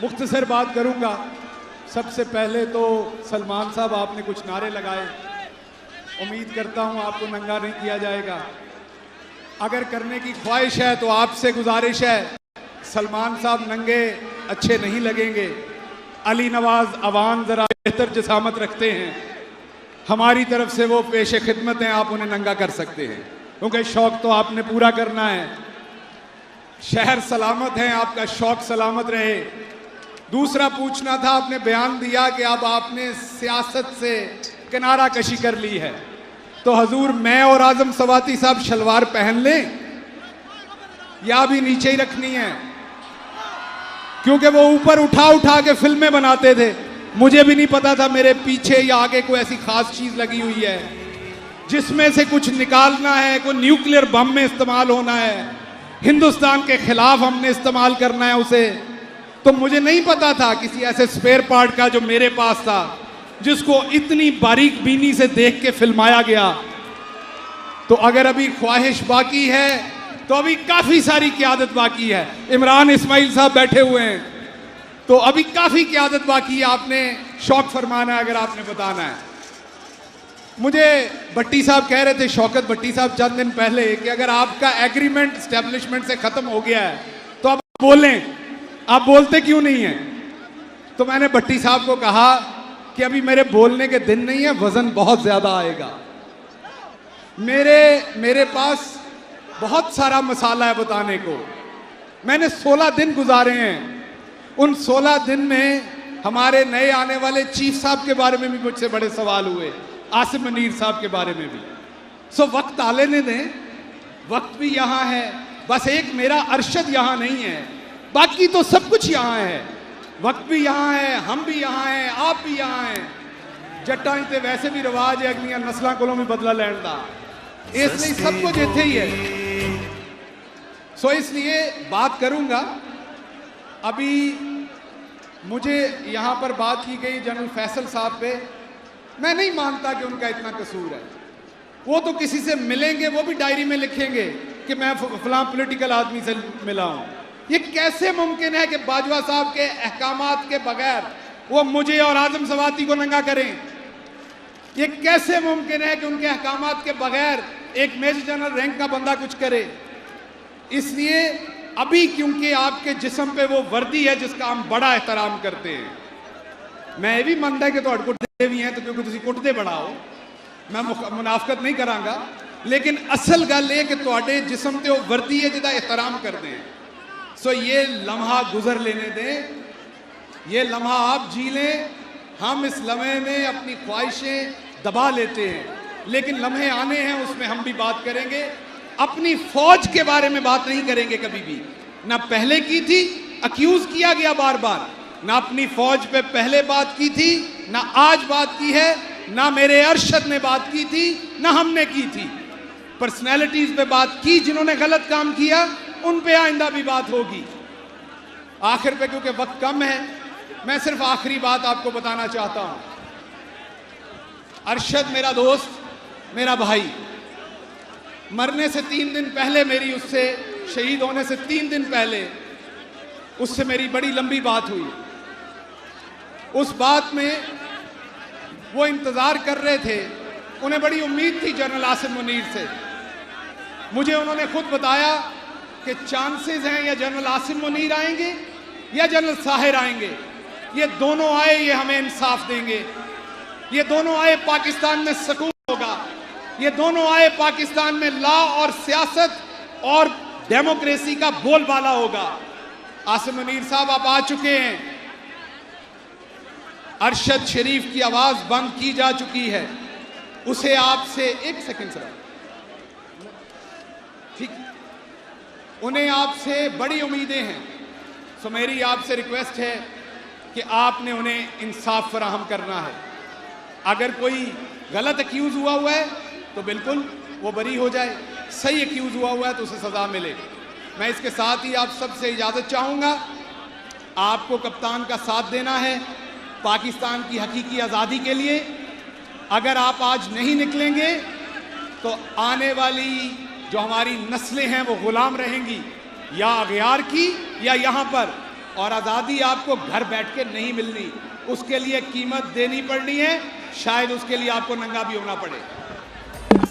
मुख्तसर बात करूंगा। सबसे पहले तो सलमान साहब आपने कुछ नारे लगाए, उम्मीद करता हूं आपको नंगा नहीं किया जाएगा। अगर करने की ख्वाहिश है तो आपसे गुजारिश है, सलमान साहब नंगे अच्छे नहीं लगेंगे। अली नवाज अवान जरा बेहतर जसामत रखते हैं, हमारी तरफ से वो पेशे खिदमत हैं, आप उन्हें नंगा कर सकते हैं क्योंकि शौक तो आपने पूरा करना है। शहर सलामत है, आपका शौक सलामत रहे। दूसरा पूछना था, आपने बयान दिया कि अब आपने सियासत से किनारा कशी कर ली है, तो हजूर मैं और आजम सवाती साहब शलवार पहन लें या भी नीचे ही रखनी है? क्योंकि वो ऊपर उठा उठा के फिल्में बनाते थे, मुझे भी नहीं पता था मेरे पीछे या आगे कोई ऐसी खास चीज लगी हुई है जिसमें से कुछ निकालना है, कोई न्यूक्लियर बम में इस्तेमाल होना है, हिंदुस्तान के खिलाफ हमने इस्तेमाल करना है उसे। तो मुझे नहीं पता था किसी ऐसे स्पेयर पार्ट का जो मेरे पास था, जिसको इतनी बारीक बीनी से देख के फिल्माया गया। तो अगर अभी ख्वाहिश बाकी है तो अभी काफी सारी क़यादत बाकी है। इमरान इस्माइल साहब बैठे हुए हैं, तो अभी काफी क़यादत बाकी है। आपने शौक फरमाना है अगर आपने बताना है। मुझे भट्टी साहब कह रहे थे, शौकत भट्टी साहब चंद दिन पहले, कि अगर आपका एग्रीमेंट एस्टेब्लिशमेंट से खत्म हो गया है तो आप बोलें, आप बोलते क्यों नहीं है? तो मैंने भट्टी साहब को कहा कि अभी मेरे बोलने के दिन नहीं है, वजन बहुत ज्यादा आएगा। मेरे पास बहुत सारा मसाला है बताने को। मैंने 16 दिन गुजारे हैं, उन 16 दिन में हमारे नए आने वाले चीफ साहब के बारे में भी मुझसे बड़े सवाल हुए, आसिम मुनीर साहब के बारे में भी। सो वक्त आ लेने दें, वक्त भी यहाँ है, बस एक मेरा अरशद यहाँ नहीं है, बाकी तो सब कुछ यहाँ है। वक्त भी यहाँ है, हम भी यहाँ हैं, आप भी यहाँ हैं। जट्टां ते वैसे भी रिवाज है अगलियां नस्लों को भी बदला लैण दा, इसलिए सब कुछ इत्थे ही है। सो इसलिए बात करूंगा। अभी मुझे यहाँ पर बात की गई जनरल फैसल साहब पे, मैं नहीं मानता कि उनका इतना कसूर है। वो तो किसी से मिलेंगे, वो भी डायरी में लिखेंगे कि मैं फलां पॉलिटिकल आदमी से मिला हूं। ये कैसे मुमकिन है कि बाजवा साहब के अहकामात के बगैर वो मुझे और आजम सवाती को नंगा करें? ये कैसे मुमकिन है कि उनके अहकामात के बगैर एक मेजर जनरल रैंक का बंदा कुछ करे? इसलिए अभी क्योंकि आपके जिस्म पे वो वर्दी है जिसका हम बड़ा एहतराम करते हैं। मैं भी मानता कि तो कुटते भी हैं, तो क्योंकि तुम कुटते बड़ा हो, मैं मुनाफकत नहीं करांगा, लेकिन असल गल ये कि तुहाडे जिस्म ते वो वर्दी है जिहदा एहतराम करते हैं। सो ये लम्हा गुजर लेने दें, ये लम्हा आप जी लें। हम इस लम्हे में अपनी ख्वाहिशें दबा लेते हैं, लेकिन लम्हे आने हैं, उसमें हम भी बात करेंगे। अपनी फौज के बारे में बात नहीं करेंगे कभी भी, ना पहले की थी, अक्यूज किया गया बार बार, ना अपनी फौज पे पहले बात की थी, ना आज बात की है, ना मेरे अरशद ने बात की थी, ना हमने की थी। पर्सनैलिटीज पे बात की जिन्होंने गलत काम किया, उन पे आइंदा भी बात होगी। आखिर पे क्योंकि वक्त कम है, मैं सिर्फ आखिरी बात आपको बताना चाहता हूं। अरशद मेरा दोस्त, मेरा भाई, मरने से 3 दिन पहले, मेरी उससे शहीद होने से 3 दिन पहले उससे मेरी बड़ी लंबी बात हुई। उस बात में वो इंतजार कर रहे थे, उन्हें बड़ी उम्मीद थी जनरल आसिम मुनीर से। मुझे उन्होंने खुद बताया कि चांसेस हैं या जनरल आसिम मुनीर आएंगे या जनरल साहिर आएंगे। ये दोनों आए, ये हमें इंसाफ देंगे। ये दोनों आए, पाकिस्तान में सुकून होगा। ये दोनों आए, पाकिस्तान में लॉ और सियासत और डेमोक्रेसी का बोलबाला होगा। आसिम मुनीर साहब आप आ चुके हैं। अरशद शरीफ की आवाज बंद की जा चुकी है, उसे आपसे 1 सेकंड सर, ठीक, उन्हें आपसे बड़ी उम्मीदें हैं। सो मेरी आपसे रिक्वेस्ट है कि आपने उन्हें इंसाफ फराहम करना है। अगर कोई गलत अक्यूज हुआ है तो बिल्कुल वो बरी हो जाए, सही अक्यूज हुआ है तो उसे सजा मिले। मैं इसके साथ ही आप सबसे इजाज़त चाहूँगा। आपको कप्तान का साथ देना है पाकिस्तान की हकीकी आज़ादी के लिए। अगर आप आज नहीं निकलेंगे तो आने वाली जो हमारी नस्लें हैं वो गुलाम रहेंगी, या अगयार की या यहाँ पर और आज़ादी आपको घर बैठ के नहीं मिलनी, उसके लिए कीमत देनी पड़नी है, शायद उसके लिए आपको नंगा भी होना पड़े।